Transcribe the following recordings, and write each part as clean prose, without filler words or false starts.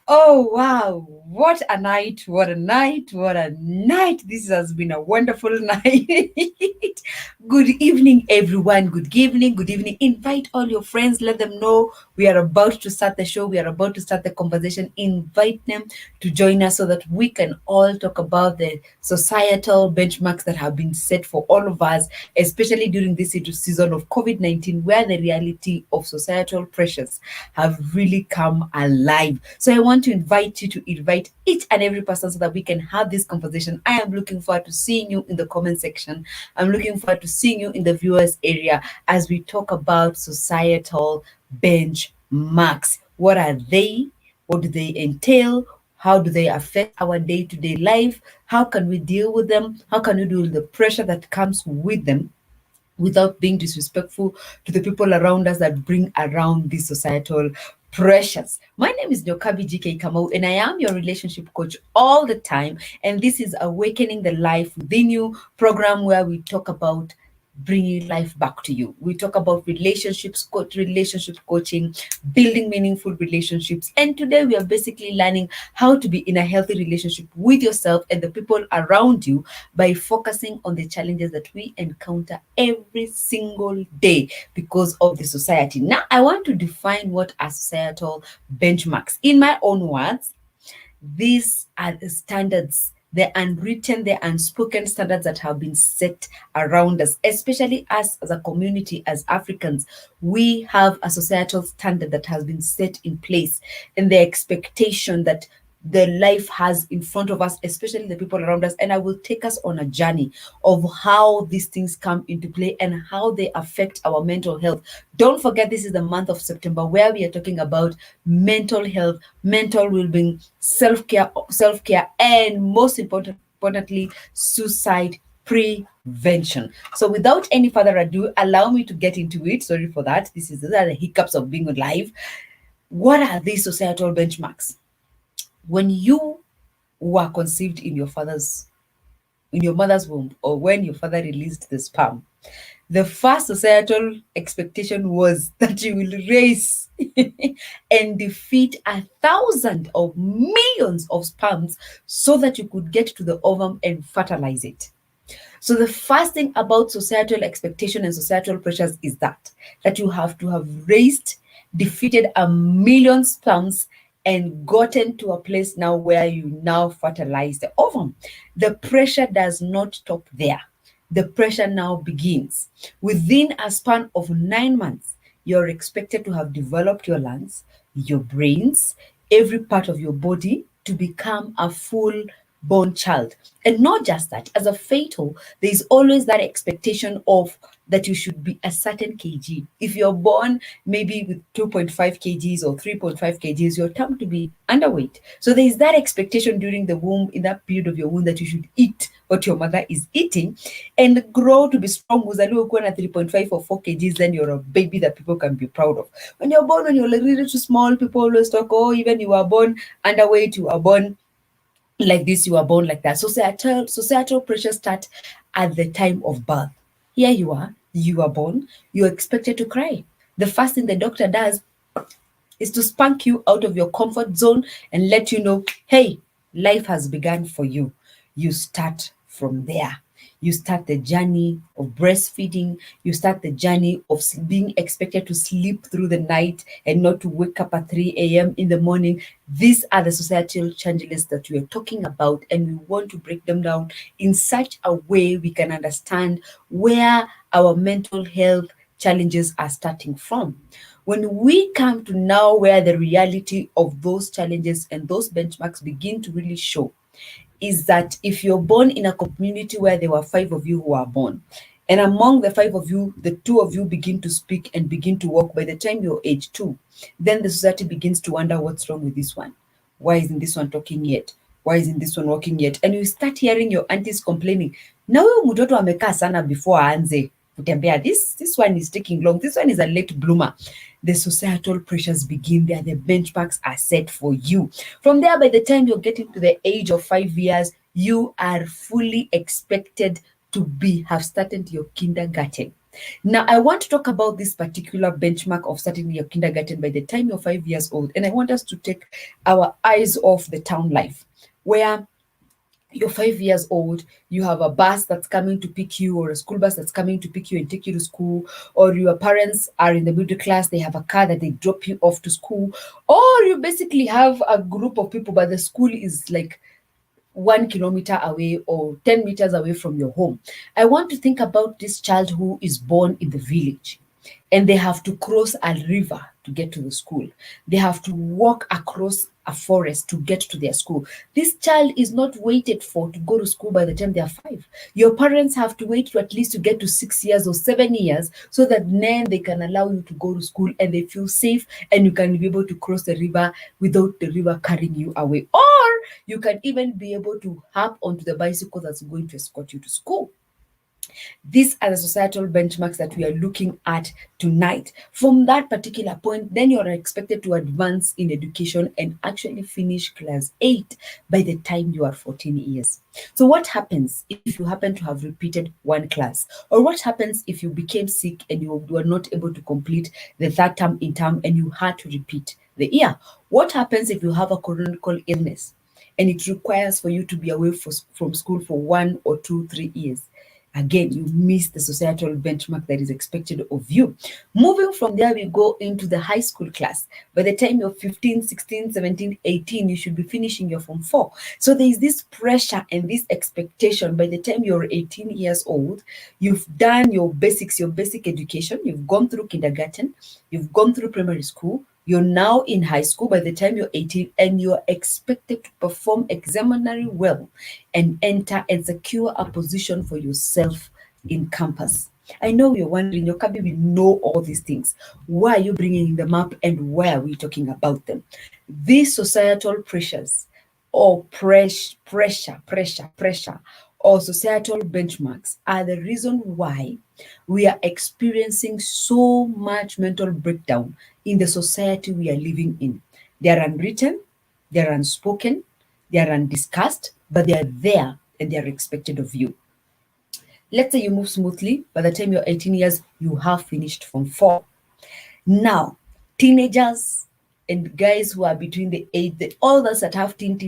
Oh, wow. What a night. What a night. What a night. This has been a wonderful night. Good evening, everyone. Good evening. Good evening. Invite all your friends. Let them know we are about to start the show. We are about to start the conversation. Invite them to join us so that we can all talk about the societal benchmarks that have been set for all of us, especially during this season of COVID-19, where the reality of societal pressures have really come alive. So I want to invite you to invite each and every person so that we can have this conversation. I am looking forward to seeing you in the comment section. I'm looking forward to seeing you in the viewers area as we talk about societal benchmarks. What are they? What do they entail? How do they affect our day-to-day life? How can we deal with them? How can we deal with the pressure that comes with them without being disrespectful to the people around us that bring around these societal pressures? My name is Nyokabi GK Kamau, and I am your relationship coach all the time. And this is Awakening the Life Within You program where we talk about bringing life back to you. We talk about relationship coaching, building meaningful relationships. And today we are basically learning how to be in a healthy relationship with yourself and the people around you by focusing on the challenges that we encounter every single day because of the society. Now, I want to define what are societal benchmarks. In my own words, these are the standards, the unwritten, the unspoken standards that have been set around us, especially us as a community, as Africans. We have a societal standard that has been set in place, and the expectation that the life has in front of us, especially the people around us. And I will take us on a journey of how these things come into play and how they affect our mental health. Don't forget, this is the month of September where we are talking about mental health, mental well-being, self-care, and most importantly, suicide prevention. So without any further ado, allow me to get into it. Sorry for that. These are the hiccups of being alive. What are these societal benchmarks? When you were conceived in your mother's womb, or when your father released the sperm, the first societal expectation was that you will raise and defeat 1,000 or millions of sperms so that you could get to the ovum and fertilize it. So the first thing about societal expectation and societal pressures is that you have to have raised, defeated 1,000,000 sperms and gotten to a place now where you now fertilize the ovum. The pressure does not stop there. The pressure now begins. Within a span of 9 months, you're expected to have developed your lungs, your brains, every part of your body to become a full born child. And not just that, as a fetal, there's always that expectation of that you should be a certain kg. If you're born maybe with 2.5 kgs or 3.5 kgs, you're termed to be underweight. So there's that expectation during the womb, in that period of your womb, that you should eat what your mother is eating and grow to be strong. Uzaliwe ukiwa na 3.5 or 4 kgs, then you're a baby that people can be proud of. When you're like really too small, people always talk, oh, even you are born underweight, you are born like this, you are born like that. Societal pressures start at the time of birth. Here you are born, you're expected to cry. The first thing the doctor does is to spank you out of your comfort zone and let you know, hey, life has begun for you. You start from there. You start the journey of breastfeeding. You start the journey of being expected to sleep through the night and not to wake up at 3 a.m. in the morning. These are the societal challenges that we are talking about, and we want to break them down in such a way we can understand where our mental health challenges are starting from. When we come to now where the reality of those challenges and those benchmarks begin to really show, is that if you're born in a community where there were 5 of you who are born, and among the 5 of you, the 2 of you begin to speak and begin to walk by the time you're age 2, then the society begins to wonder what's wrong with this one. Why isn't this one talking yet? Why isn't this one walking yet? And you start hearing your aunties complaining, na huyo mtoto amekaa sana before aanze kutembea. This one is taking long. This one is a late bloomer. The societal pressures begin there. The benchmarks are set for you. From there, by the time you're getting to the age of 5 years, you are fully expected to have started your kindergarten. Now, I want to talk about this particular benchmark of starting your kindergarten by the time you're 5 years old. And I want us to take our eyes off the town life, where you're 5 years old, you have a bus that's coming to pick you, or a school bus that's coming to pick you and take you to school, or your parents are in the middle class, they have a car that they drop you off to school, or you basically have a group of people, but the school is like 1 kilometer away or 10 meters away from your home. I want to think about this child who is born in the village and they have to cross a river to get to the school. They have to walk across a forest to get to their school. This child is not waited for to go to school by the time they are 5. Your parents have to wait to at least to get to 6 years or 7 years so that then they can allow you to go to school and they feel safe and you can be able to cross the river without the river carrying you away. Or you can even be able to hop onto the bicycle that's going to escort you to school. These are the societal benchmarks that we are looking at tonight. From that particular point, then you're expected to advance in education and actually finish class 8 by the time you are 14 years. So, what happens if you happen to have repeated one class? Or what happens if you became sick and you were not able to complete the third term in term and you had to repeat the year? What happens if you have a chronic illness and it requires for you to be away from school for 1 or 2, 3 years? Again, you miss the societal benchmark that is expected of you. Moving from there, we go into the high school class. By the time you're 15, 16, 17, 18, you should be finishing your Form 4. So there is this pressure and this expectation. By the time you're 18 years old, you've done your basics, your basic education, you've gone through kindergarten, you've gone through primary school, you're now in high school by the time you're 18, and you're expected to perform extraordinarily well and enter and secure a position for yourself in campus. I know you're wondering, Yokabi, we know all these things. Why are you bringing them up and why are we talking about them? These societal pressures or pressure, or societal benchmarks are the reason why we are experiencing so much mental breakdown in the society we are living in. They are unwritten, they are unspoken, they are undiscussed, but they are there and they are expected of you. Let's say you move smoothly, by the time you're 18 years, you have finished Form 4. Now, teenagers and guys who are between the age, all those that have teen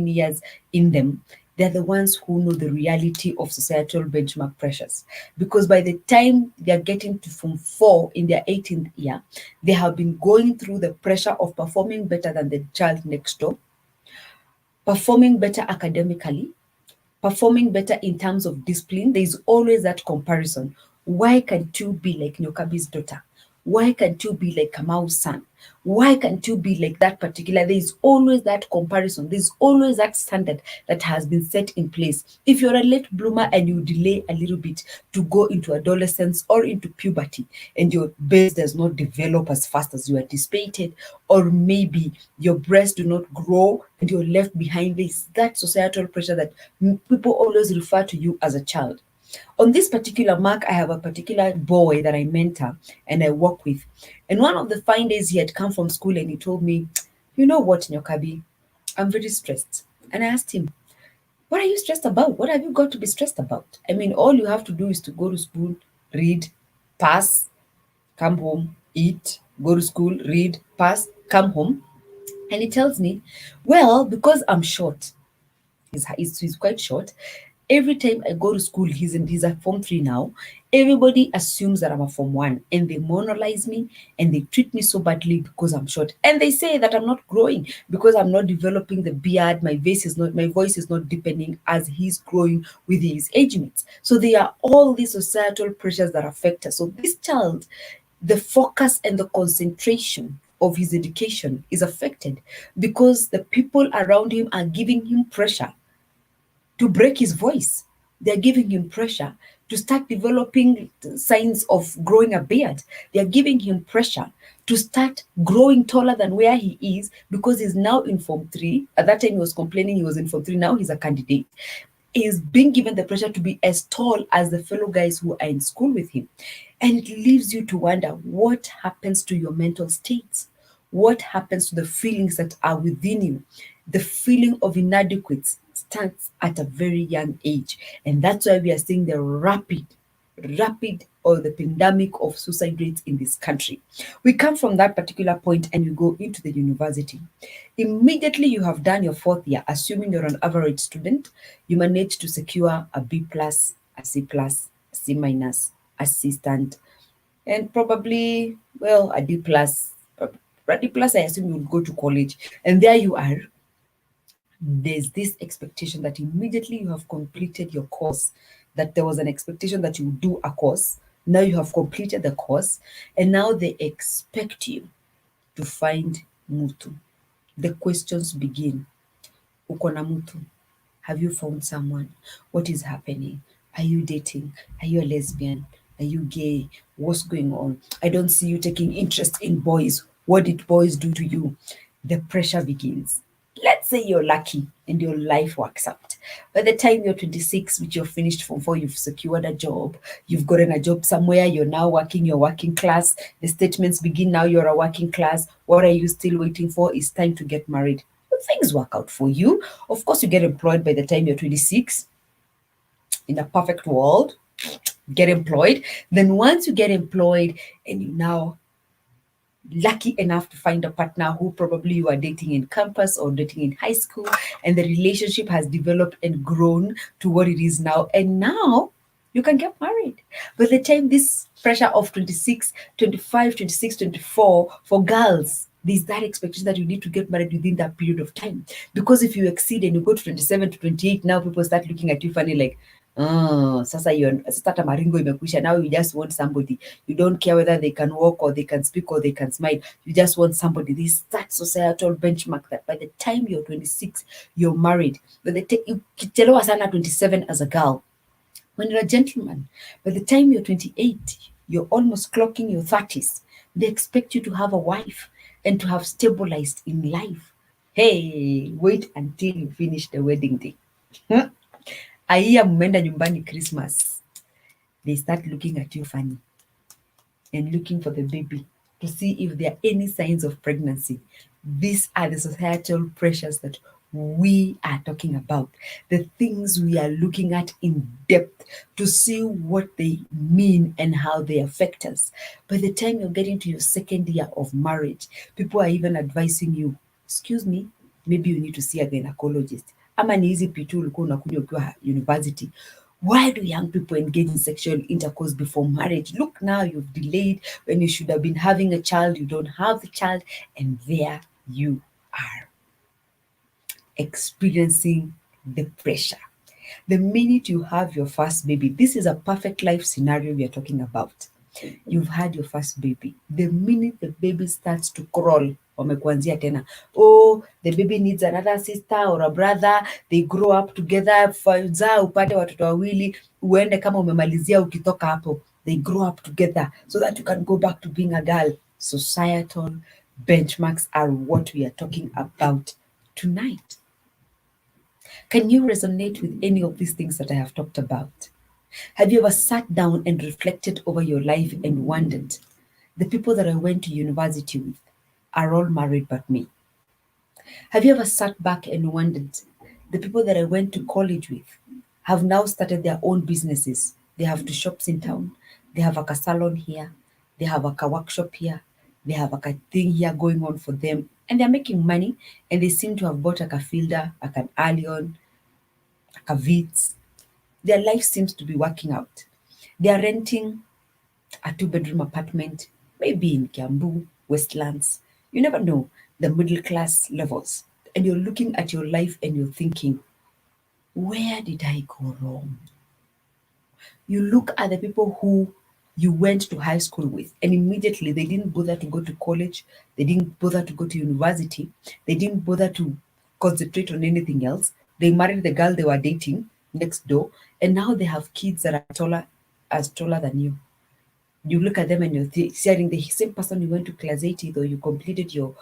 years in them, they're the ones who know the reality of societal benchmark pressures. Because by the time they're getting to Form 4 in their 18th year, they have been going through the pressure of performing better than the child next door, performing better academically, performing better in terms of discipline. There is always that comparison. Why can't you be like Nyokabi's daughter? Why can't you be like Kamau's son? Why can't you be like that particular? There is always that comparison. There's always that standard that has been set in place. If you're a late bloomer and you delay a little bit to go into adolescence or into puberty, and your base does not develop as fast as you anticipated, or maybe your breasts do not grow and you're left behind, this that societal pressure that people always refer to you as a child. On this particular mark, I have a particular boy that I mentor and I work with. And one of the fine days he had come from school and he told me, you know what, Nyokabi, I'm very stressed. And I asked him, what are you stressed about? What have you got to be stressed about? I mean, all you have to do is to go to school, read, pass, come home, eat, go to school, read, pass, come home. And he tells me, well, because I'm short, he's quite short. Every time I go to school, he's a Form 3 now. Everybody assumes that I'm a Form 1 and they moralize me and they treat me so badly because I'm short. And they say that I'm not growing because I'm not developing the beard, my voice is not deepening as he's growing with his age mates. So there are all these societal pressures that affect us. So this child, the focus and the concentration of his education is affected because the people around him are giving him pressure to break his voice. They're giving him pressure to start developing signs of growing a beard. They're giving him pressure to start growing taller than where he is because he's now in Form 3. At that time, he was complaining he was in Form 3. Now he's a candidate. He's being given the pressure to be as tall as the fellow guys who are in school with him. And it leaves you to wonder what happens to your mental states? What happens to the feelings that are within you? The feeling of inadequate starts at a very young age. And that's why we are seeing the rapid or the pandemic of suicide rates in this country. We come from that particular point and you go into the university. Immediately you have done your fourth year, assuming you're an average student, you manage to secure a B plus, a C plus, a C minus, assistant, and probably, well, a D plus. A D plus, I assume you would go to college. And there you are. There's this expectation that immediately you have completed your course, that there was an expectation that you would do a course. Now you have completed the course, and now they expect you to find mutu. The questions begin. Uko na mtu? Have you found someone? What is happening? Are you dating? Are you a lesbian? Are you gay? What's going on? I don't see you taking interest in boys. What did boys do to you? The pressure begins. Let's say you're lucky and your life works out. By the time you're 26, which you're finished from 4, you've secured a job, you've gotten a job somewhere, you're now working, you're working class. The statements begin now, you're a working class. What are you still waiting for? It's time to get married. Things work out for you. Of course, you get employed by the time you're 26. In a perfect world, get employed. Then once you get employed and you now lucky enough to find a partner who probably you are dating in campus or dating in high school, and the relationship has developed and grown to what it is now, and now you can get married. By the time this pressure of 26, 25, 26, 24 for girls, there's that expectation that you need to get married within that period of time. Because if you exceed and you go to 27 to 28, now people start looking at you funny like, oh, sasa sasa maringo imekwisha. Now you just want somebody. You don't care whether they can walk or they can speak or they can smile. You just want somebody. This is that societal benchmark that by the time you're 26, you're married. But ukichelewa sana 27 as a girl, when you're a gentleman, by the time you're 28, you're almost clocking your 30s. They expect you to have a wife and to have stabilized in life. Hey, wait until you finish the wedding day. Aiya mmeenda nyumbani Christmas. They start looking at you funny and looking for the baby to see if there are any signs of pregnancy. These are the societal pressures that we are talking about, the things we are looking at in depth to see what they mean and how they affect us. By the time you're getting to your second year of marriage, people are even advising you, excuse me, maybe you need to see a gynecologist. Ama ni hizi pitu ulikuwa unakunywa ukiwa university. Why do young people engage in sexual intercourse before marriage? Look, now you've delayed when you should have been having a child, you don't have the child, and there you are experiencing the pressure. The minute you have your first baby, this is a perfect life scenario we are talking about. You've had your first baby. The minute the baby starts to crawl, wamekuanzia tena. Oh, the baby needs another sister or a brother. They grow up together. Fazaa upate watoto wawili, uende kama umemalizia ukitoka hapo. They grow up together so that you can go back to being a girl. Societal benchmarks are what we are talking about tonight. Can you resonate with any of these things that I have talked about? Have you ever sat down and reflected over your life and wondered, the people that I went to university with are all married but me? Have you ever sat back and wondered, the people that I went to college with have now started their own businesses? They have two shops in town. They have a salon here. They have a workshop here. They have a thing here going on for them. And they're making money. And they seem to have bought a Fielder, an Allion, a Vitz. Their life seems to be working out. They are renting a 2-bedroom apartment, maybe in Kiambu, Westlands. You never know, the middle class levels. And you're looking at your life and you're thinking, where did I go wrong? You look at the people who you went to high school with, and immediately they didn't bother to go to college, they didn't bother to go to university, they didn't bother to concentrate on anything else. They married the girl they were dating next door, and now they have kids that are taller than you. You look at them and you're saying the same person you went to class 80, though you completed your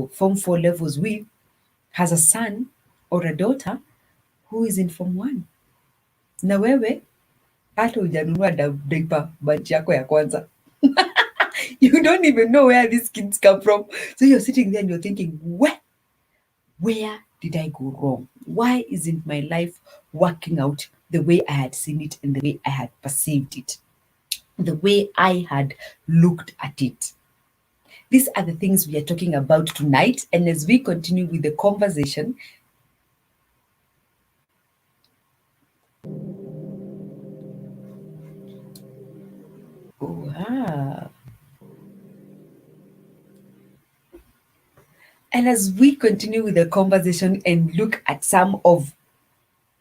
form 4 levels with, has a son or a daughter who is in form 1. Na wewe hata hujanunua diaper batch yako ya kwanza. You don't even know where these kids come from. So you're sitting there and you're thinking, where did I go wrong? Why isn't my life working out the way I had seen it and the way I had perceived it, the way I had looked at it. These are the things we are talking about tonight. And as we continue with the conversation, wow. And as we continue with the conversation and look at some of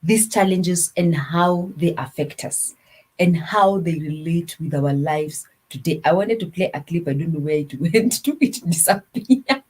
these challenges and how they affect us and how they relate with our lives today, I wanted to play a clip. I don't know where it went to, it disappeared.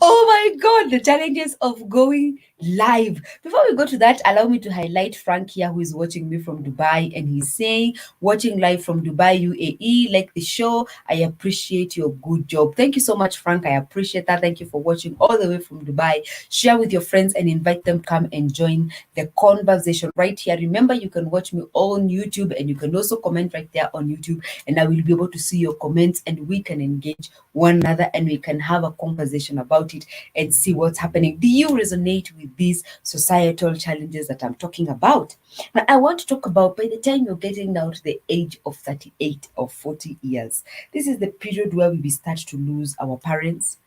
Oh my God, the challenges of going live. Before we go to that, allow me to highlight Frank here, who is watching me from Dubai, and he's saying, watching live from Dubai, UAE, like the show. I appreciate your good job. Thank you so much, Frank. I appreciate that. Thank you for watching all the way from Dubai. Share with your friends and invite them come and join the conversation right here. Remember, you can watch me on YouTube and you can also comment right there on YouTube, and I will be able to see your comments and we can engage one another and we can have a conversation about it and see what's happening. Do you resonate with these societal challenges that I'm talking about? Now, I want to talk about by the time you're getting down to the age of 38 or 40 years, this is the period where we start to lose our parents.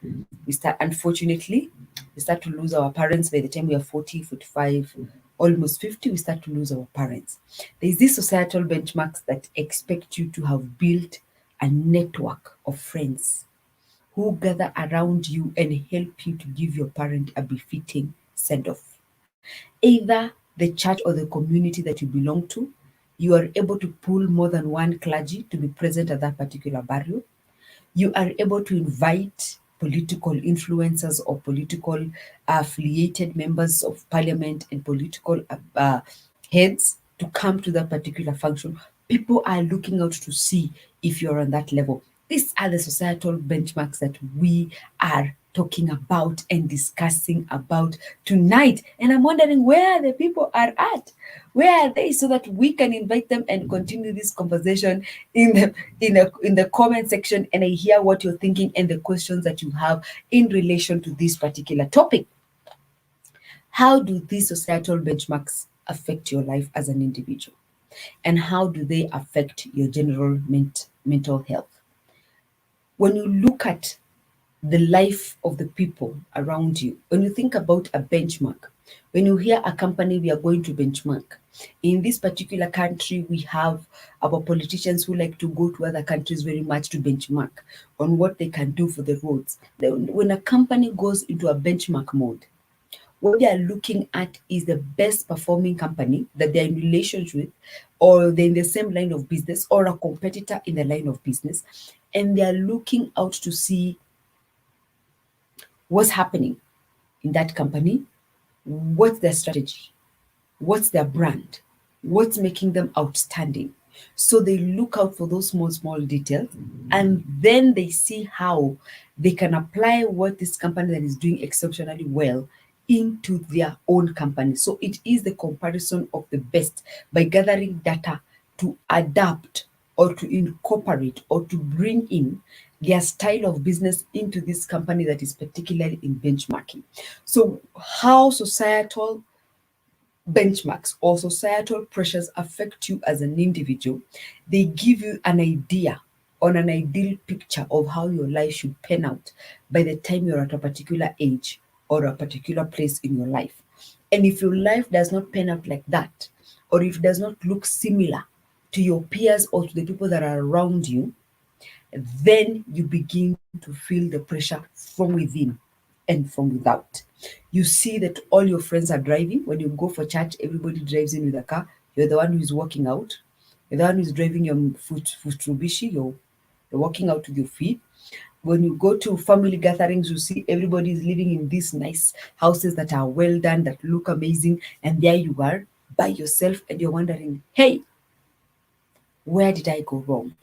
We start, unfortunately, we start to lose our parents by the time we are 40, 45, almost 50, we start to lose our parents. There's these societal benchmarks that expect you to have built a network of friends who gather around you and help you to give your parent a befitting send off. Either the church or the community that you belong to, you are able to pull more than one clergy to be present at that particular burial. You are able to invite political influencers or political affiliated members of parliament and political heads to come to that particular function. People are looking out to see if you're on that level. These are the societal benchmarks that we are talking about and discussing about tonight. And I'm wondering where the people are at. Where are they so that we can invite them and continue this conversation in the comment section, and I hear what you're thinking and the questions that you have in relation to this particular topic. How do these societal benchmarks affect your life as an individual? And how do they affect your general mental health? When you look at the life of the people around you, when you think about a benchmark, when you hear a company, we are going to benchmark. In this particular country, we have our politicians who like to go to other countries very much to benchmark on what they can do for the roads. When a company goes into a benchmark mode, what they are looking at is the best performing company that they're in relations with, or they're in the same line of business, or a competitor in the line of business, and they are looking out to see what's happening in that company, what's their strategy, what's their brand, what's making them outstanding. So they look out for those small details, and then they see how they can apply what this company that is doing exceptionally well into their own company. So it is the comparison of the best by gathering data to adapt or to incorporate or to bring in their style of business into this company that is particularly in benchmarking. So how societal benchmarks or societal pressures affect you as an individual, they give you an idea on an ideal picture of how your life should pan out by the time you're at a particular age or a particular place in your life. And if your life does not pan out like that, or if it does not look similar to your peers or to the people that are around you, then you begin to feel the pressure from within and from without. You see that all your friends are driving. When you go for church, everybody drives in with a car. You're the one who's walking out. You're the one who's driving your Futsubishi. You're walking out with your feet. When you go to family gatherings, you see everybody is living in these nice houses that are well done, that look amazing. And there you are by yourself, and you're wondering, hey, where did I go wrong?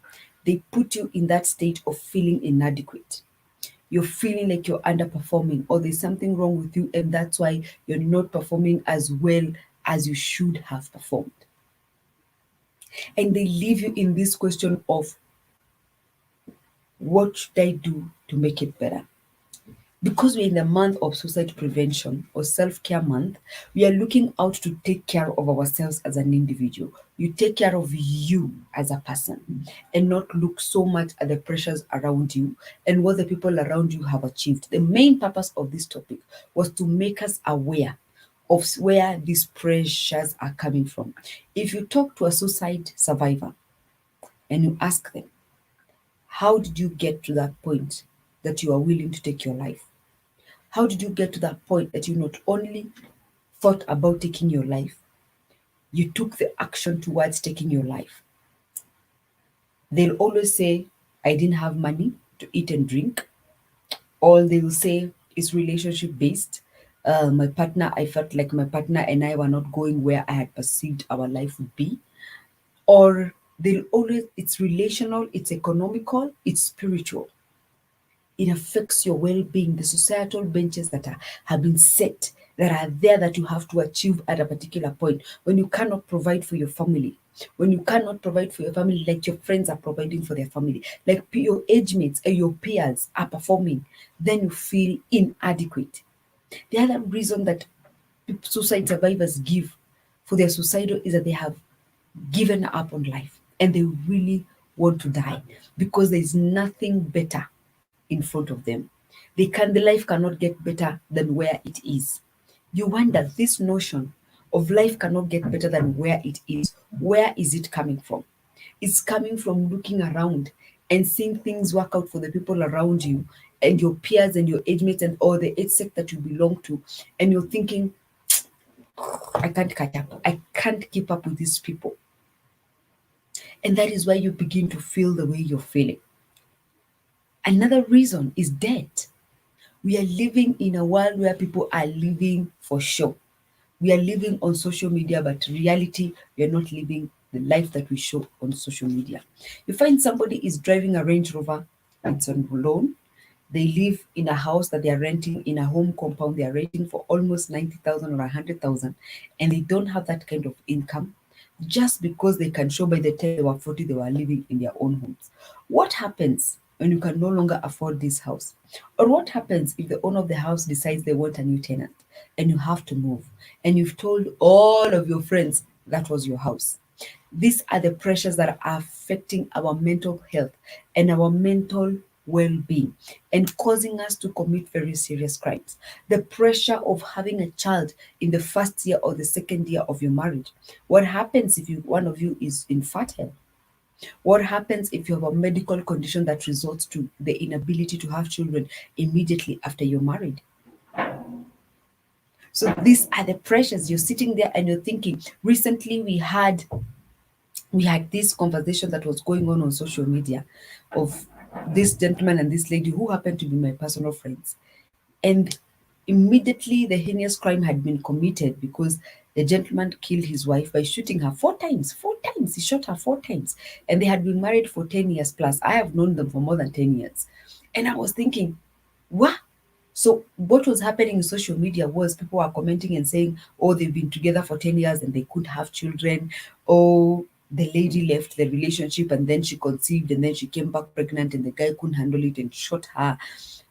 They put you in that state of feeling inadequate. You're feeling like you're underperforming, or there's something wrong with you, and that's why you're not performing as well as you should have performed. And they leave you in this question of, what should I do to make it better? Because we're in the month of suicide prevention or self-care month, we are looking out to take care of ourselves as an individual. You take care of you as a person and not look so much at the pressures around you and what the people around you have achieved. The main purpose of this topic was to make us aware of where these pressures are coming from. If you talk to a suicide survivor and you ask them, how did you get to that point that you are willing to take your life? How did you get to that point that you not only thought about taking your life, you took the action towards taking your life? They'll always say, I didn't have money to eat and drink. Or they'll say, it's relationship based. My partner, I felt like my partner and I were not going where I had perceived our life would be. Or they'll always, it's relational, it's economical, it's spiritual. It affects your well-being, the societal benches that have been set, that are there, that you have to achieve at a particular point. When you cannot provide for your family, when you cannot provide for your family like your friends are providing for their family, like your age mates and your peers are performing, then you feel inadequate. The other reason that suicide survivors give for their suicidal is that they have given up on life and they really want to die because there is nothing better in front of them. The life cannot get better than where it is. You wonder, this notion of life cannot get better than where it is. Where is it coming from? It's coming from looking around and seeing things work out for the people around you and your peers and your age mates and all the age sect that you belong to. And you're thinking, I can't catch up. I can't keep up with these people. And that is why you begin to feel the way you're feeling. Another reason is debt. We are living in a world where people are living for show. We are living on social media, but reality, we are not living the life that we show on social media. You find somebody is driving a Range Rover, it's on loan. They live in a house that they are renting in a home compound. They are renting for almost 90,000 or 100,000, and they don't have that kind of income just because they can show by the time they were 40 they were living in their own homes. What happens when you can no longer afford this house? Or what happens if the owner of the house decides they want a new tenant and you have to move and you've told all of your friends that was your house? These are the pressures that are affecting our mental health and our mental well being and causing us to commit very serious crimes. The pressure of having a child in the first year or the second year of your marriage. What happens if one of you is infertile? What happens if you have a medical condition that results to the inability to have children immediately after you're married? So these are the pressures. You're sitting there and you're thinking. Recently, we had this conversation that was going on social media of this gentleman and this lady who happened to be my personal friends. And immediately the heinous crime had been committed because the gentleman killed his wife by shooting her four times. Four times. He shot her four times. And they had been married for 10 years plus. I have known them for more than 10 years. And I was thinking, what? So what was happening in social media was people were commenting and saying, oh, they've been together for 10 years and they couldn't have children. Oh, the lady left the relationship and then she conceived and then she came back pregnant and the guy couldn't handle it and shot her.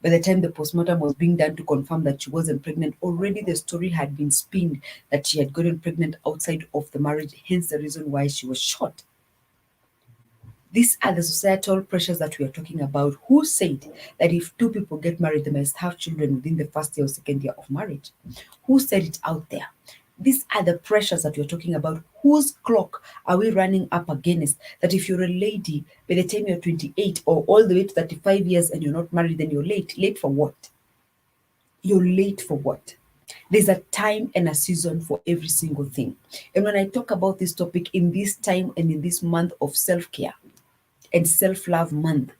By the time the postmortem was being done to confirm that she wasn't pregnant, already the story had been spinned that she had gotten pregnant outside of the marriage, hence the reason why she was shot. These are the societal pressures that we are talking about. Who said that if two people get married, they must have children within the first year or second year of marriage? Who said it out there? These are the pressures that we're talking about. Whose clock are we running up against? That if you're a lady, by the time you're 28 or all the way to 35 years and you're not married, then you're late. Late for what? You're late for what? There's a time and a season for every single thing. And when I talk about this topic in this time and in this month of self care, and Self Love Month.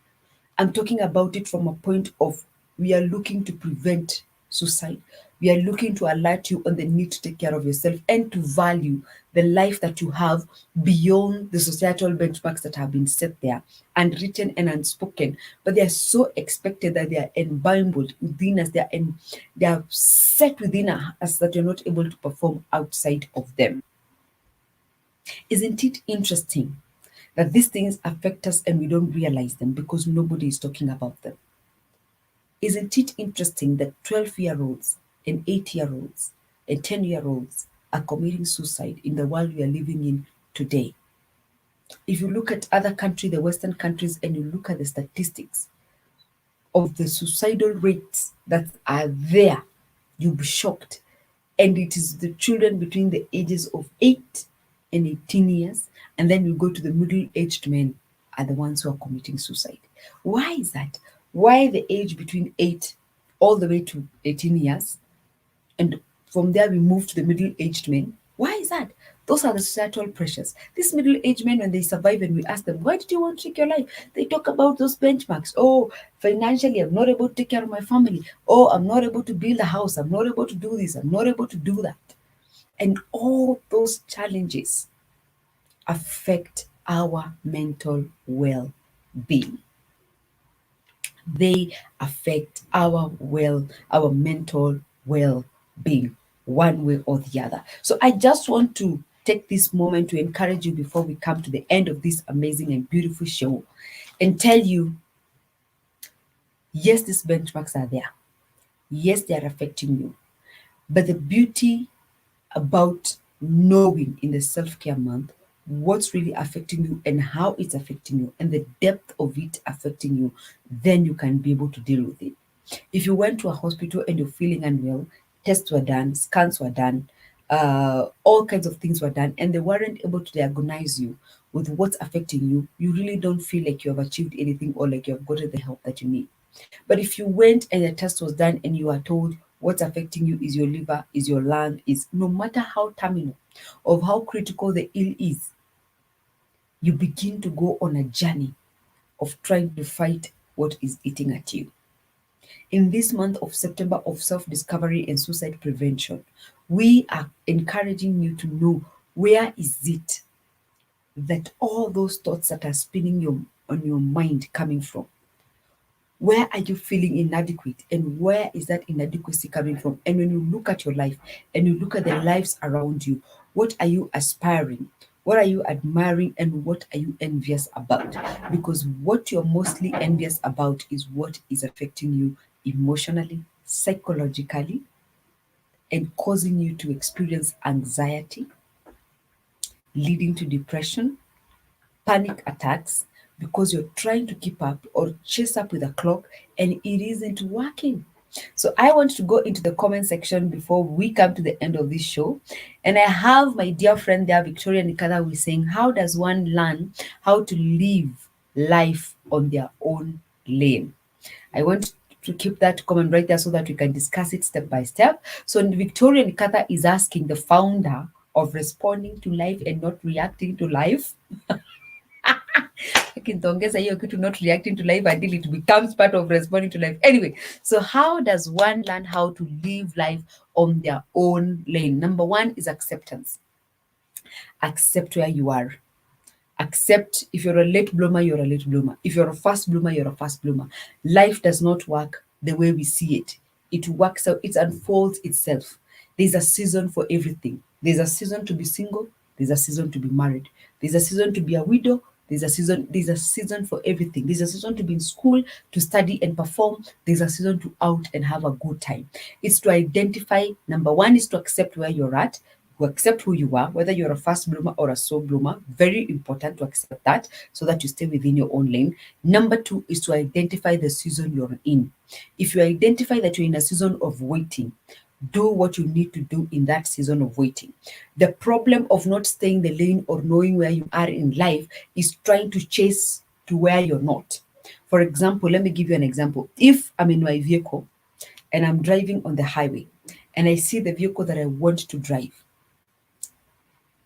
I'm talking about it from a point of we are looking to prevent suicide. We are looking to alert you on the need to take care of yourself and to value the life that you have beyond the societal benchmarks that have been set there, unwritten and unspoken. But they are so expected that they are embodied within us. They are set within us that you're not able to perform outside of them. Isn't it interesting that these things affect us and we don't realize them because nobody is talking about them? Isn't it interesting that 12-year-olds and 8-year-olds and 10-year-olds are committing suicide in the world we are living in today? If you look at other countries, the Western countries, and you look at the statistics of the suicidal rates that are there, you'll be shocked. And it is the children between the ages of 8 and 18 years, and then you go to the middle aged men are the ones who are committing suicide. Why is that? Why the age between 8 all the way to 18 years? And from there, we move to the middle aged men. Why is that? Those are the societal pressures. These middle aged men, when they survive and we ask them, why did you want to take your life? They talk about those benchmarks. Oh, financially, I'm not able to take care of my family. Oh, I'm not able to build a house. I'm not able to do this. I'm not able to do that. And all those challenges affect our mental well being. They affect our mental well-being, one way or the other. So I just want to take this moment to encourage you before we come to the end of this amazing and beautiful show and tell you, yes, these benchmarks are there. Yes, they are affecting you. But the beauty about knowing in the self-care month what's really affecting you and how it's affecting you and the depth of it affecting you, then you can be able to deal with it. If you went to a hospital and you're feeling unwell, tests were done, scans were done, all kinds of things were done, and they weren't able to diagnose you with what's affecting you, you really don't feel like you have achieved anything or like you have gotten the help that you need. But if you went and the test was done and you are told what's affecting you is your liver, is your lung, is no matter how terminal, of how critical the ill is, you begin to go on a journey of trying to fight what is eating at you. In this month of September of self discovery and suicide prevention, we are encouraging you to know where is it that all those thoughts that are spinning on your mind coming from. Where are you feeling inadequate and where is that inadequacy coming from? And when you look at your life and you look at the lives around you, what are you aspiring? What are you admiring and what are you envious about? Because what you're mostly envious about is what is affecting you emotionally, psychologically, and causing you to experience anxiety, leading to depression, panic attacks, because you're trying to keep up or chase up with a clock and it isn't working. So I want to go into the comment section before we come to the end of this show. And I have my dear friend there, Victoria Nikada, who is saying, how does one learn how to live life on their own lane? I want to keep that comment right there so that we can discuss it step by step. So Victoria Nikata is asking the founder of responding to life and not reacting to life. Nitaongeza hiyo kitu, not reacting to life until it becomes part of responding to life. Anyway, so how does one learn how to live life on their own lane? Number one is acceptance. Accept where you are. Accept if you're a late bloomer, you're a late bloomer. If you're a fast bloomer, you're a fast bloomer. Life does not work the way we see it. It works out, it unfolds itself. There's a season for everything. There's a season to be single, there's a season to be married, there's a season to be a widow, there's a season for everything. There's a season to be in school, to study and perform. There's a season to out and have a good time. It's to identify, number one is to accept where you're at, to accept who you are, whether you're a fast bloomer or a slow bloomer. Very important to accept that so that you stay within your own lane. Number two is to identify the season you're in. If you identify that you're in a season of waiting, do what you need to do in that season of waiting. The problem of not staying the lane or knowing where you are in life is trying to chase to where you're not. For example, let me give you an example. If I'm in my vehicle and I'm driving on the highway and I see the vehicle that I want to drive,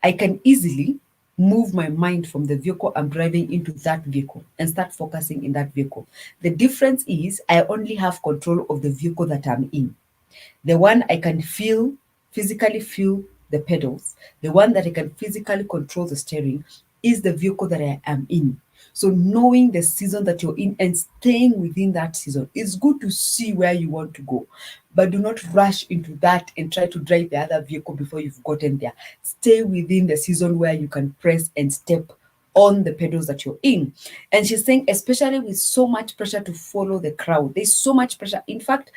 I can easily move my mind from the vehicle I'm driving into that vehicle and start focusing in that vehicle. The difference is I only have control of the vehicle that I'm in. The one I can physically feel the pedals, the one that I can physically control the steering is the vehicle that I am in. So knowing the season that you're in and staying within that season, it's good to see where you want to go, but do not rush into that and try to drive the other vehicle before you've gotten there. Stay within the season where you can press and step on the pedals that you're in. And she's saying, especially with so much pressure to follow the crowd, there's so much pressure. In fact,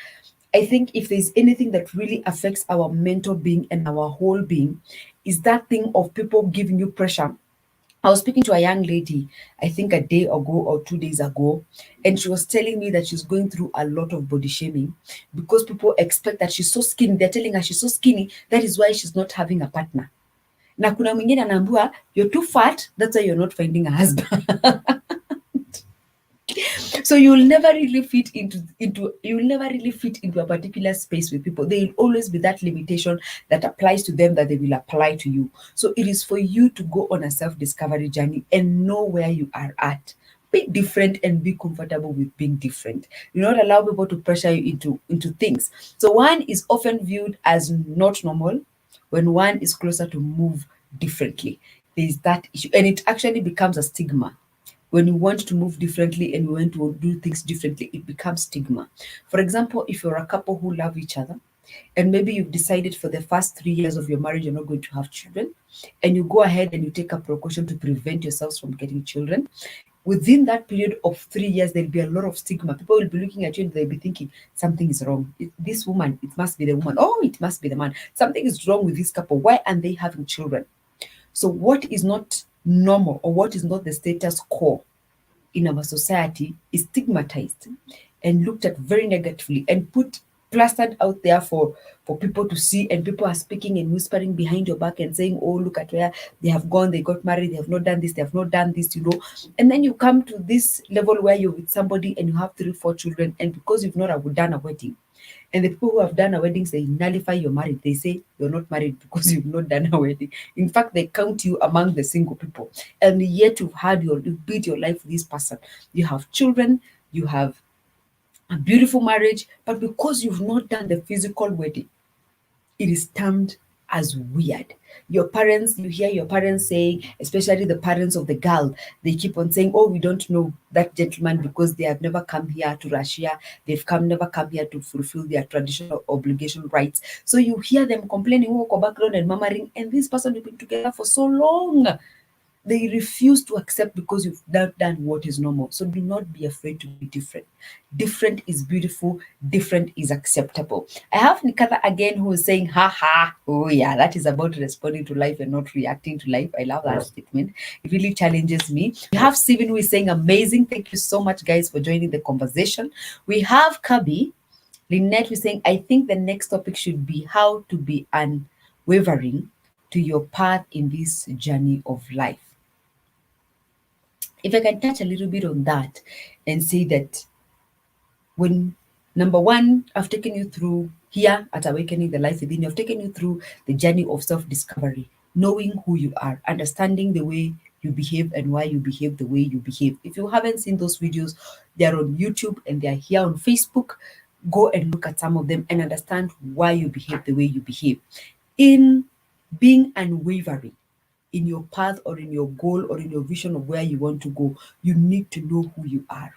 I think if there's anything that really affects our mental being and our whole being, is that thing of people giving you pressure. I was speaking to a young lady, I think a day ago or 2 days ago, and she was telling me that she's going through a lot of body shaming because people expect that she's so skinny. They're telling her she's so skinny, that is why she's not having a partner. Na kuna mwingine anaambiwa you're too fat, that's why you're not finding a husband. So you'll never really fit into a particular space with people. There will always be that limitation that applies to them that they will apply to you. So it is for you to go on a self-discovery journey and know where you are at. Be different and be comfortable with being different. Do not allow people to pressure you into things. So one is often viewed as not normal when one is closer to move differently. There is that issue, and it actually becomes a stigma. When you want to move differently and you want to do things differently, it becomes stigma. For example, if you're a couple who love each other, and maybe you've decided for the first 3 years of your marriage you're not going to have children, and you go ahead and you take a precaution to prevent yourselves from getting children, within that period of 3 years, there'll be a lot of stigma. People will be looking at you and they'll be thinking, something is wrong. This woman, it must be the woman. Oh, it must be the man. Something is wrong with this couple. Why aren't they having children? So what is not normal or what is not the status quo in our society is stigmatized and looked at very negatively and put plastered out there for people to see, and people are speaking and whispering behind your back and saying, oh, look at where they have gone, they got married, they have not done this, they have not done this, and then you come to this level where you're with somebody and you have 3 4 children, and because you've not done a wedding, and the people who have done a wedding say nullify your marriage. They say you're not married because you've not done a wedding. In fact, they count you among the single people. And yet you've built your life with this person. You have children, you have a beautiful marriage, but because you've not done the physical wedding, it is termed as weird. You hear your parents saying, especially the parents of the girl, they keep on saying, oh, we don't know that gentleman because they have never come here to Russia. Never come here to fulfill their traditional obligation rights. So you hear them complaining, oh, background and murmuring, and this person has been together for so long. They refuse to accept because you've not done what is normal. So do not be afraid to be different. Different is beautiful. Different is acceptable. I have Nikata again who is saying, ha ha. Oh yeah, that is about responding to life and not reacting to life. I love that statement. It really challenges me. We have Steven who is saying, amazing. Thank you so much, guys, for joining the conversation. We have Kabi. Lynette who is saying, I think the next topic should be how to be unwavering to your path in this journey of life. If I can touch a little bit on that and say that when, number one, I've taken you through here at Awakening the Life Within, I've taken you through the journey of self-discovery, knowing who you are, understanding the way you behave and why you behave the way you behave. If you haven't seen those videos, they're on YouTube and they're here on Facebook. Go and look at some of them and understand why you behave the way you behave. In being unwavering in your path or in your goal or in your vision of where you want to go, you need to know who you are.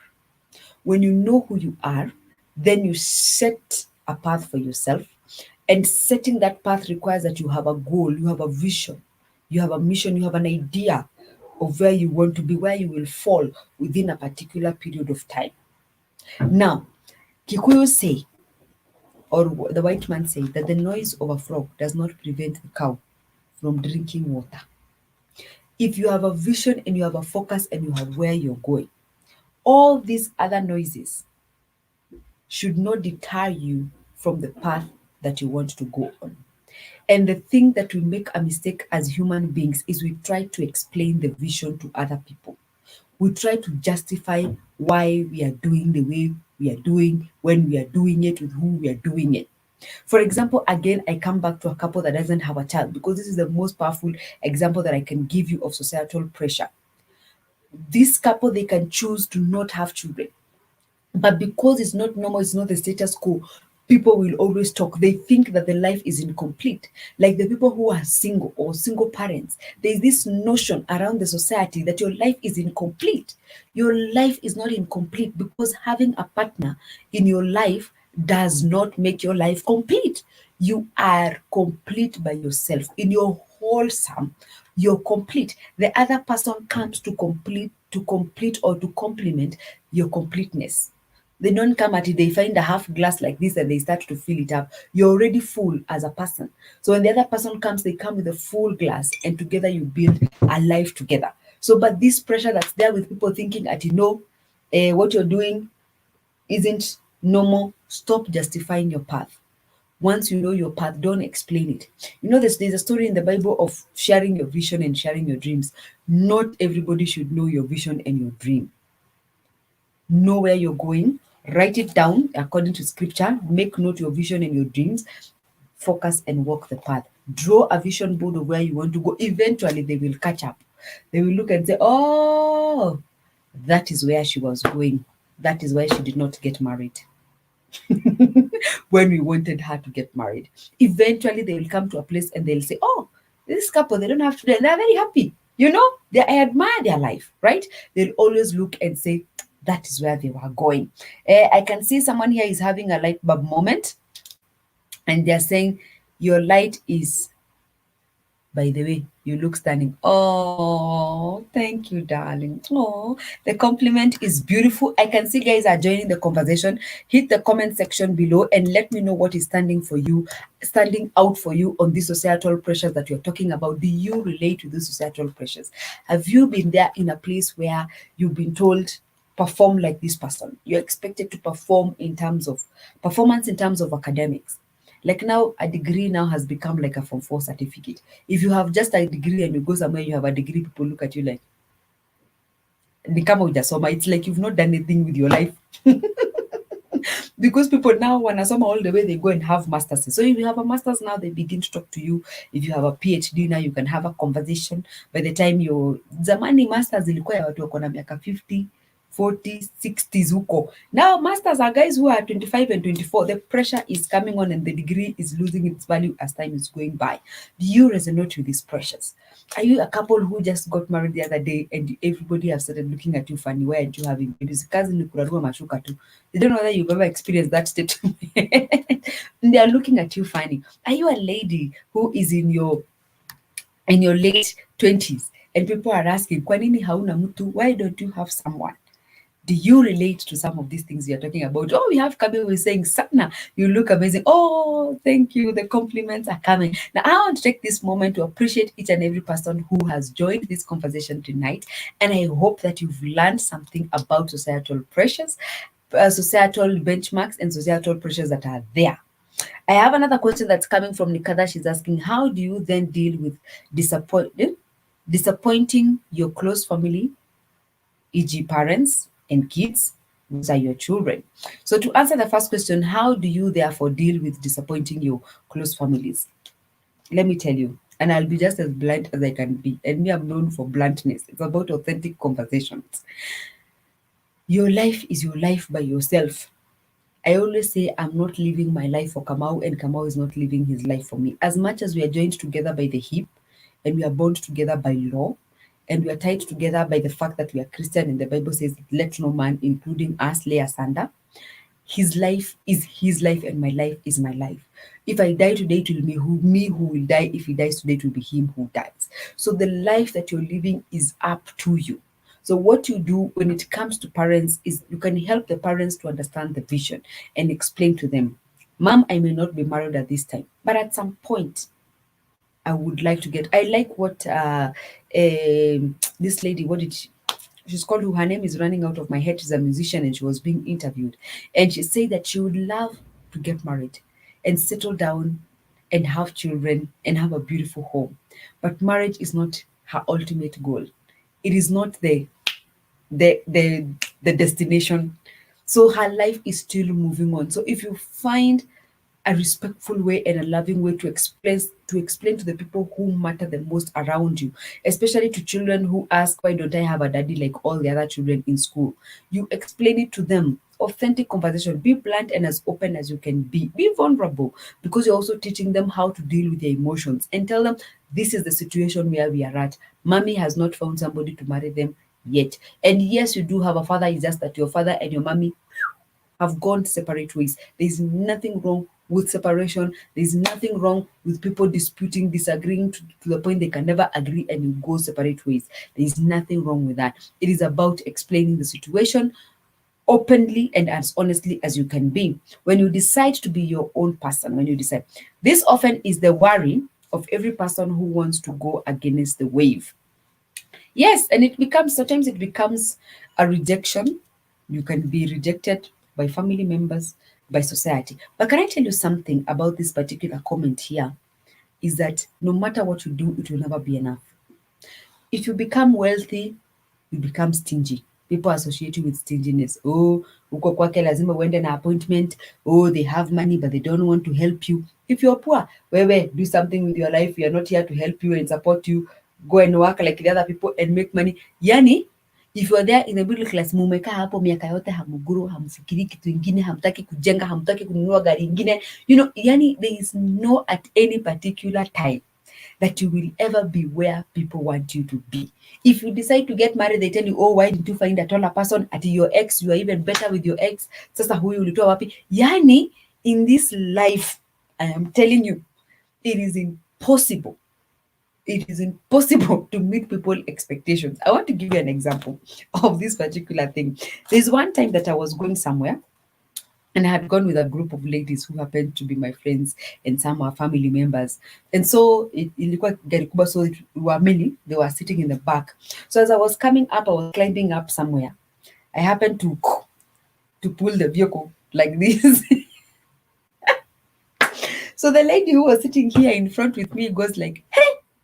When you know who you are, then you set a path for yourself. And setting that path requires that you have a goal, you have a vision, you have a mission, you have an idea of where you want to be, where you will fall within a particular period of time. Now, Kikuyu say, or the white man say, that the noise of a frog does not prevent the cow from drinking water. If you have a vision and you have a focus and you have where you're going, all these other noises should not deter you from the path that you want to go on. And the thing that we make a mistake as human beings is we try to explain the vision to other people. We try to justify why we are doing the way we are doing, when we are doing it, with who we are doing it. For example, again, I come back to a couple that doesn't have a child because this is the most powerful example that I can give you of societal pressure. This couple, they can choose to not have children. But because it's not normal, it's not the status quo, people will always talk. They think that the life is incomplete. Like the people who are single or single parents, there's this notion around the society that your life is incomplete. Your life is not incomplete because having a partner in your life does not make your life complete. You are complete by yourself in your wholesome, You're complete. The other person comes to complete or to complement your completeness. They don't come at it, they find a half glass like this and they start to fill it up. You're already full as a person. So when the other person comes, they come with a full glass and together you build a life together. So, but this pressure that's there with people thinking that, what you're doing isn't normal, stop justifying your path. Once you know your path, don't explain it. There's a story in the Bible of sharing your vision and sharing your dreams. Not everybody should know your vision and your dream. Know where you're going, write it down according to scripture, make note your vision and your dreams, focus and walk the path. Draw a vision board of where you want to go. Eventually, they will catch up. They will look and say, oh, that is where she was going. That is why she did not get married when we wanted her to get married. Eventually, they will come to a place and they'll say, oh, this couple, they don't have children. They're very happy. I admire their life, right? They'll always look and say, that is where they were going. I can see someone here is having a light bulb moment and they're saying, your light is, by the way, you look stunning. Oh, thank you, darling. Oh, the compliment is beautiful. I can see guys are joining the conversation. Hit the comment section below and let me know what is standing out for you on these societal pressures that you're talking about. Do you relate to these societal pressures? Have you been there in a place where you've been told, perform like this person? You're expected to perform in terms of performance, in terms of academics. Like now, a degree now has become like a Form 4 certificate. If you have just a degree and you go somewhere, you have a degree, people look at you like, ni kama hujasoma. It's like you've not done anything with your life. Because people now wanasoma all the way, they go and have masters. So if you have a masters now, they begin to talk to you. If you have a PhD now, you can have a conversation. By the time zamani masters ilikuwa ya watu wako na miaka 50, 40, 60s huko. Now masters are guys who are 25 and 24. The pressure is coming on and the degree is losing its value as time is going by. Do you resonate with these pressures? Are you a couple who just got married the other day and everybody has started looking at you funny? Why aren't you having babies? Kazi ni kurarua mashuka tu. They don't know whether you've ever experienced that state. They are looking at you funny. Are you a lady who is in your late 20s and people are asking, kwa nini hauna mtu? Why don't you have someone? Do you relate to some of these things you're talking about? Oh, we have Kabi who is saying, Sana, you look amazing. Oh, thank you. The compliments are coming. Now, I want to take this moment to appreciate each and every person who has joined this conversation tonight. And I hope that you've learned something about societal pressures, societal benchmarks, and societal pressures that are there. I have another question that's coming from Nikada. She's asking, how do you then deal with disappointing your close family, e.g. parents and kids? Those are your children. So to answer the first question, how do you therefore deal with disappointing your close families? Let me tell you, and I'll be just as blunt as I can be. And me, I'm known for bluntness. It's about authentic conversations. Your life is your life by yourself. I always say I'm not living my life for Kamau and Kamau is not living his life for me. As much as we are joined together by the hip and we are bound together by law and we are tied together by the fact that we are Christian and the Bible says, let no man, including us, lay asunder. His life is his life and my life is my life. If I die today, it will be me who will die. If he dies today, it will be him who dies. So the life that you're living is up to you. So what you do when it comes to parents is you can help the parents to understand the vision and explain to them, Mom, I may not be married at this time, but at some point I would like to get. I like what this lady, she's called, who her name is running out of my head. She's a musician and she was being interviewed. And she said that she would love to get married and settle down and have children and have a beautiful home. But marriage is not her ultimate goal. It is not the destination. So her life is still moving on. So if you find a respectful way and a loving way to explain to the people who matter the most around you, especially to children who ask, why don't I have a daddy like all the other children in school? You explain it to them. Authentic conversation. Be blunt and as open as you can be. Be vulnerable because you're also teaching them how to deal with their emotions and tell them this is the situation where we are at. Mommy has not found somebody to marry them yet. And yes, you do have a father. It's just that your father and your mommy have gone separate ways. There's nothing wrong with separation. There's nothing wrong with people disputing, disagreeing to the point they can never agree and you go separate ways. There's nothing wrong with that. It is about explaining the situation openly and as honestly as you can be. When you decide to be your own person, when you decide, this often is the worry of every person who wants to go against the wave. Yes, and sometimes it becomes a rejection. You can be rejected by family members, by society. But can I tell you something about this particular comment here? Is that no matter what you do, it will never be enough. If you become wealthy, you become stingy. People associate you with stinginess. Oh, uko kwake lazima uende na appointment. Oh, they have money but they don't want to help you. If you're poor, wewe, do something with your life. We are not here to help you and support you. Go and work like the other people and make money. Yani, if you're there in the middle class, mumekaa hapo miaka yote hamuguru, hamfikiri kitu ingine, hamtaki kujenga, hamtaki kununua gari ingine. Yani there is no at any particular time that you will ever be where people want you to be. If you decide to get married, they tell you, oh, why did you find a taller person? At your ex, you are even better with your ex. Sasa huyu ulitoa wapi? Yani, in this life, I am telling you, it is impossible. It is impossible to meet people's expectations. I want to give you an example of this particular thing. There's one time that I was going somewhere and I had gone with a group of ladies who happened to be my friends and some are family members. And so ilikuwa gari kubwa, so we were many. They were sitting in the back. So as I was coming up, I was climbing up somewhere. I happened to pull the vehicle like this. So the lady who was sitting here in front with me goes like, hey,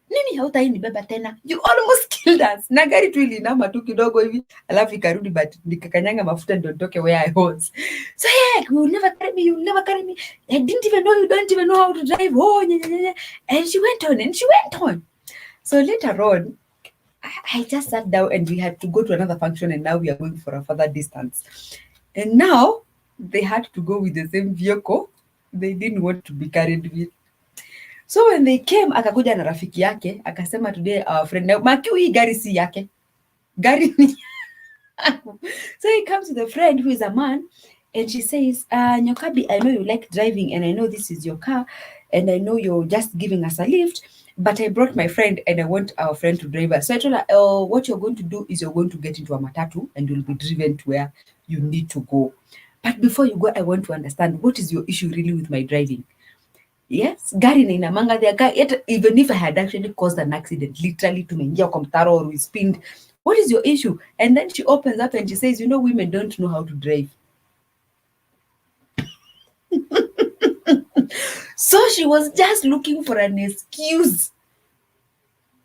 nini hautainibeba tena? You almost killed us. Na gari tu ilinama tu kidogo hivi, alafu ikarudi, but nikakanyanga mafuta ndio nitoke where I was. So yeah, you will never carry me, you will never carry me. I didn't even know you don't even know how to drive. Oh, yeah, yeah, yeah. And she went on and she went on. So later on, I just sat down and we had to go to another function and now we are going for a further distance. And now they had to go with the same vehicle. They didn't want to be carried with. So when they came, akakuja na rafiki yake, akasema today our friend, now Makiu hii gari si yake. Gari ni So he comes with a friend who is a man and she says, Nyokabi, I know you like driving and I know this is your car and I know you're just giving us a lift, but I brought my friend and I want our friend to drive us. So I told her, oh, what you're going to do is you're going to get into a matatu and you'll be driven to where you need to go. But before you go, I want to understand, what is your issue really with my driving? Yes, gari na inamanga there. Yet even if I had actually caused an accident, literally tumeingia kwa mtaro or we spinned, what is your issue? And then she opens up and she says, women don't know how to drive. So she was just looking for an excuse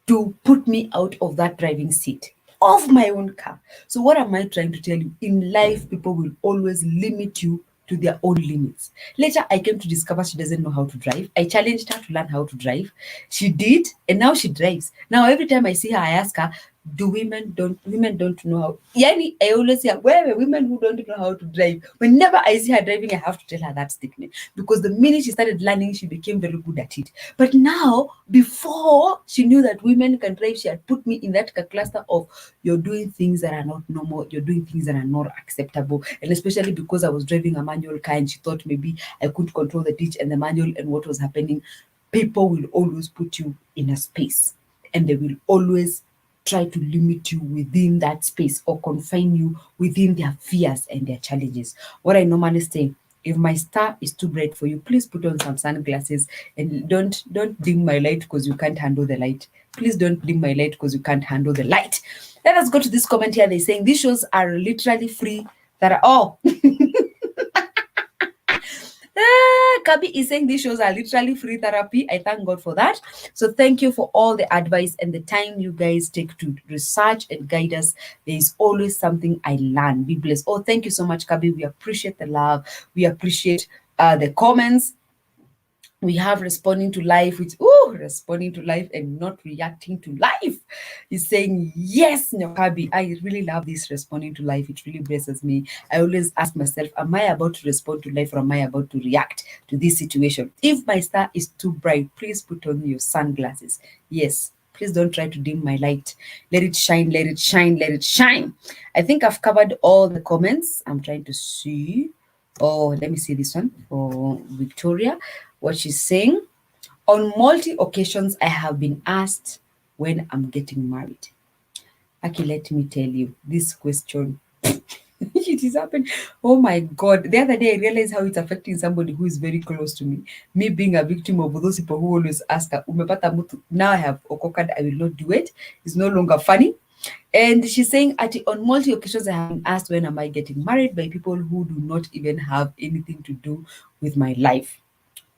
to put me out of that driving seat of my own car. So what am I trying to tell you? In life, people will always limit you to their own limits. Later, I came to discover she doesn't know how to drive. I challenged her to learn how to drive. She did, and now she drives. Now, every time I see her, I ask her, do women don't know how? Yani, I always say, where are women who don't know how to drive? Whenever I see her driving, I have to tell her that statement because the minute she started learning, she became very good at it. But now, before she knew that women can drive, she had put me in that cluster of you're doing things that are not normal, you're doing things that are not acceptable. And especially because I was driving a manual car and she thought maybe I couldn't control the ditch and the manual and what was happening. People will always put you in a space and they will always try to limit you within that space or confine you within their fears and their challenges. What I normally say, if my star is too bright for you, please put on some sunglasses and don't dim my light because you can't handle the light. Please don't dim my light because you can't handle the light. Let us go to this comment here. They're saying these shows are literally free. That are all. Kabi is saying these shows are literally free therapy. I thank God for that. So thank you for all the advice and the time you guys take to research and guide us. There is always something I learn. Be blessed. Oh, thank you so much, Kabi. We appreciate the love. We appreciate the comments. We have responding to life, responding to life and not reacting to life. He's saying, yes, Nyokabi, I really love this responding to life. It really blesses me. I always ask myself, am I about to respond to life or am I about to react to this situation? If my star is too bright, please put on your sunglasses. Yes, please don't try to dim my light. Let it shine, let it shine, let it shine. I think I've covered all the comments. I'm trying to see. Oh, let me see this one for Victoria. What she's saying: on multi occasions, I have been asked when I'm getting married. Aki, let me tell you, this question, it is happening. Oh my God. The other day, I realized how it's affecting somebody who is very close to me. Me being a victim of those people who always ask, umepata mtu. Now I have okoka, I will not do it. It's no longer funny. And she's saying, on multi occasions, I have been asked when am I getting married by people who do not even have anything to do with my life.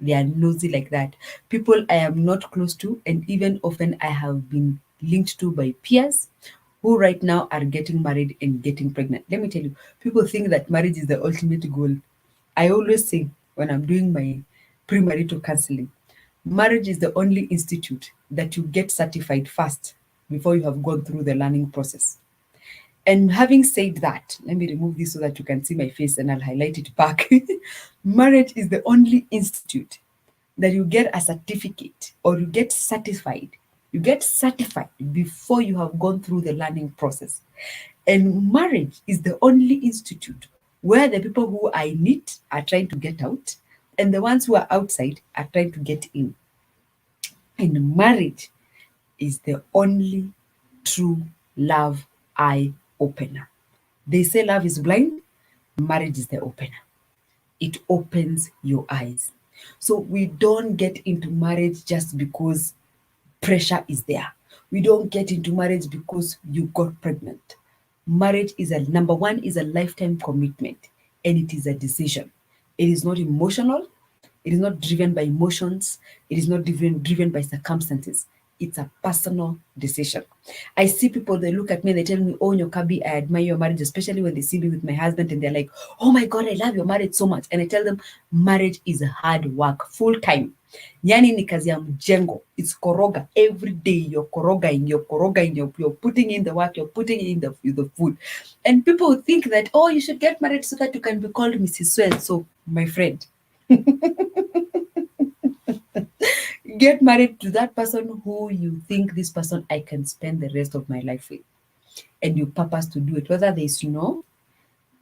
They are nosy like that. People I am not close to, and even often I have been linked to by peers who right now are getting married and getting pregnant. Let me tell you, people think that marriage is the ultimate goal. I always say when I'm doing my premarital counseling, marriage is the only institute that you get certified first before you have gone through the learning process. And having said that, let me remove this so that you can see my face and I'll highlight it back. Marriage is the only institute that you get a certificate or you get certified. You get certified before you have gone through the learning process. And marriage is the only institute where the people who are in it are trying to get out and the ones who are outside are trying to get in. And marriage is the only true love eye opener. They say love is blind, marriage is the opener. It opens your eyes. So we don't get into marriage just because pressure is there. We don't get into marriage because you got pregnant. Marriage is a number one, is a lifetime commitment, and it is a decision. It is not emotional. It is not driven by emotions. It is not driven by circumstances. It's a personal decision. I see people, they look at me, they tell me, oh, Nyokabi, I admire your marriage, especially when they see me with my husband and they're like, oh my God, I love your marriage so much. And I tell them, marriage is hard work, full time. Yani ni kazi ya mjengo. It's koroga. Every day you're putting in the work, you're putting in the food. And people think that, oh, you should get married so that you can be called Mrs. Swen. So, my friend, get married to that person who you think this person I can spend the rest of my life with. And you purpose to do it. Whether they snow,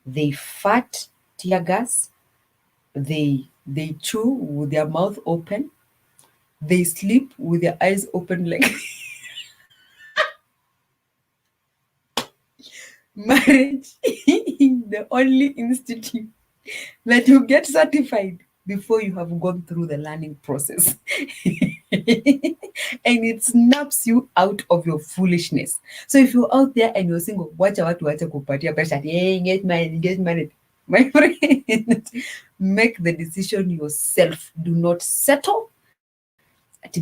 they fart, tear gas, they chew with their mouth open, they sleep with their eyes open like marriage is the only institute that you get certified before you have gone through the learning process. And it snaps you out of your foolishness. So if you're out there and you're single, watch out, watch kupatia pressure. Hey, get married, get married. My friend, make the decision yourself. Do not settle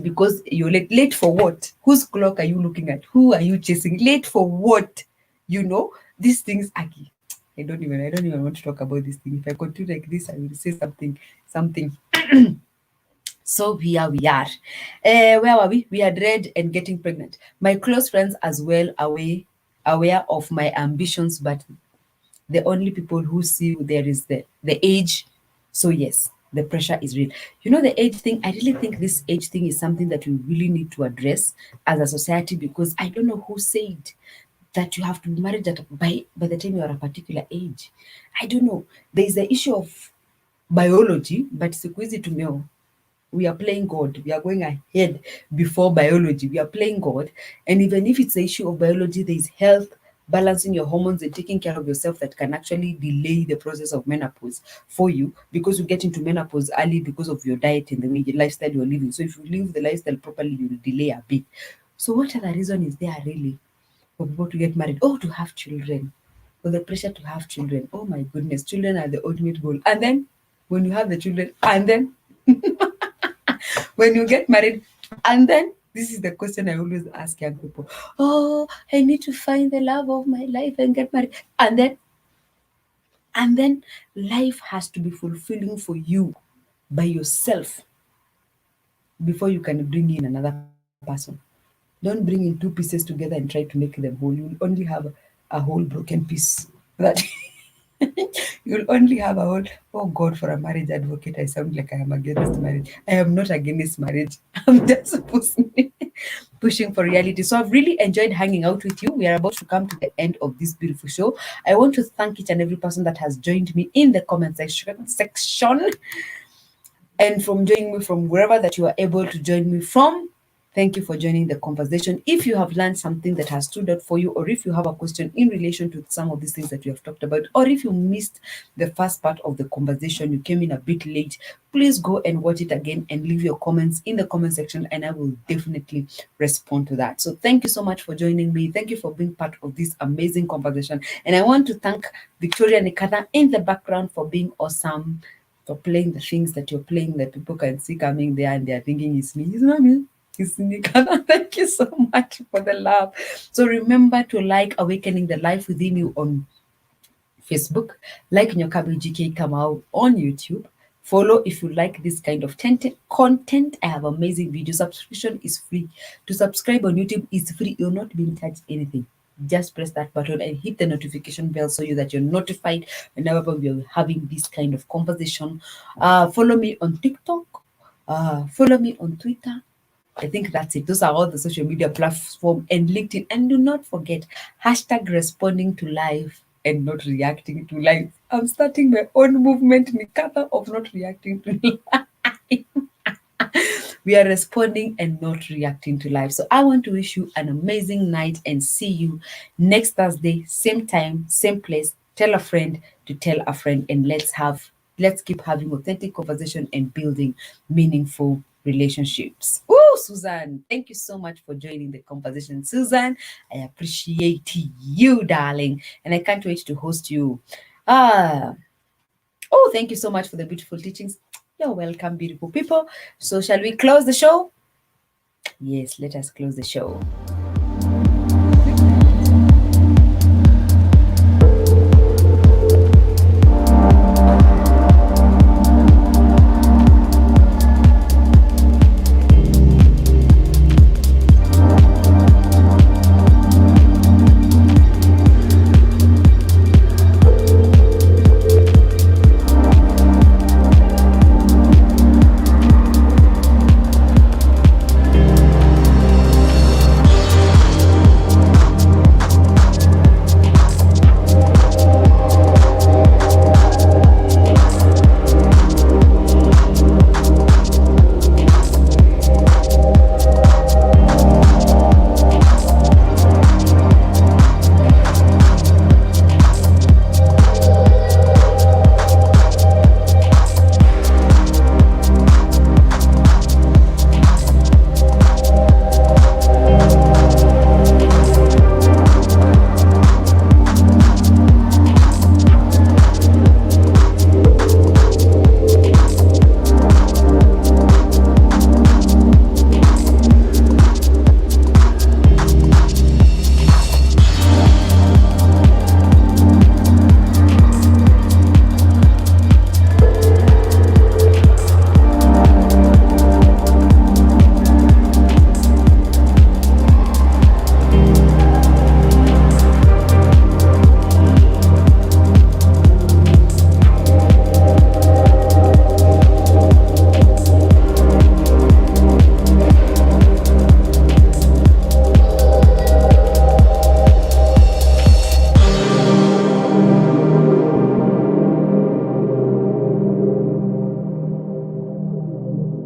because you're late. Late for what? Whose clock are you looking at? Who are you chasing? Late for what? You know, these things, Aki. I don't even want to talk about this thing. If I continue like this, I will say something. So here we are. Where were we? We had read and getting pregnant. My close friends as well aware of my ambitions, but the only people who see there is the age. So yes, the pressure is real. You know, the age thing, I really think this age thing is something that we really need to address as a society, because I don't know who said that you have to be married at by the time you are a particular age. I don't know. There is the issue of biology, but siku hizi we are playing God. We are going ahead before biology. We are playing God. And even if it's the issue of biology, there is health, balancing your hormones and taking care of yourself that can actually delay the process of menopause for you, because you get into menopause early because of your diet and the way your lifestyle you're living. So if you live the lifestyle properly, you'll delay a bit. So what other reason is there really for people to get married? Oh, to have children. For the pressure to have children. Oh my goodness, children are the ultimate goal. And then when you have the children, and then when you get married, and then this is the question I always ask young people. Oh, I need to find the love of my life and get married. And then life has to be fulfilling for you by yourself before you can bring in another person. Don't bring in two pieces together and try to make them whole. You'll only have a whole broken piece. That you'll only have a whole. Oh God, for a marriage advocate, I sound like I am against marriage. I am not against marriage. I'm just supposed. pushing for reality. So I've really enjoyed hanging out with you. We are about to come to the end of this beautiful show. I want to thank each and every person that has joined me in the comment section, and from joining me from wherever that you are able to join me from. Thank you for joining the conversation. If you have learned something that has stood out for you, or if you have a question in relation to some of these things that we have talked about, or if you missed the first part of the conversation, you came in a bit late, please go and watch it again and leave your comments in the comment section, and I will definitely respond to that. So thank you so much for joining me. Thank you for being part of this amazing conversation. And I want to thank Victoria Nikata in the background for being awesome, for playing the things that you're playing that people can see coming there and they're thinking it's me. It's not me. It's Nikata. Thank you so much for the love. So remember to like Awakening the Life Within You on Facebook, like Nyokabi GK Kamau on YouTube. Follow if you like this kind of content. I have amazing videos. Subscription is free. To subscribe on YouTube is free. You're not being charged anything. Just press that button and hit the notification bell so that you're notified whenever we're having this kind of conversation. Follow me on TikTok. Follow me on Twitter. I think that's it. Those are all the social media platform and LinkedIn. And do not forget hashtag responding to life and not reacting to life. I'm starting my own movement, Nikata, of not reacting to life. We are responding and not reacting to life. So I want to wish you an amazing night and see you next Thursday, same time, same place. Tell a friend to tell a friend, and let's keep having authentic conversation and building meaningful relationships. Oh, Susan, thank you so much for joining the conversation. Susan, I appreciate you, darling, and I can't wait to host you. Oh, thank you so much for the beautiful teachings. You're welcome, beautiful people. So shall we close the show? Yes, let us close the show.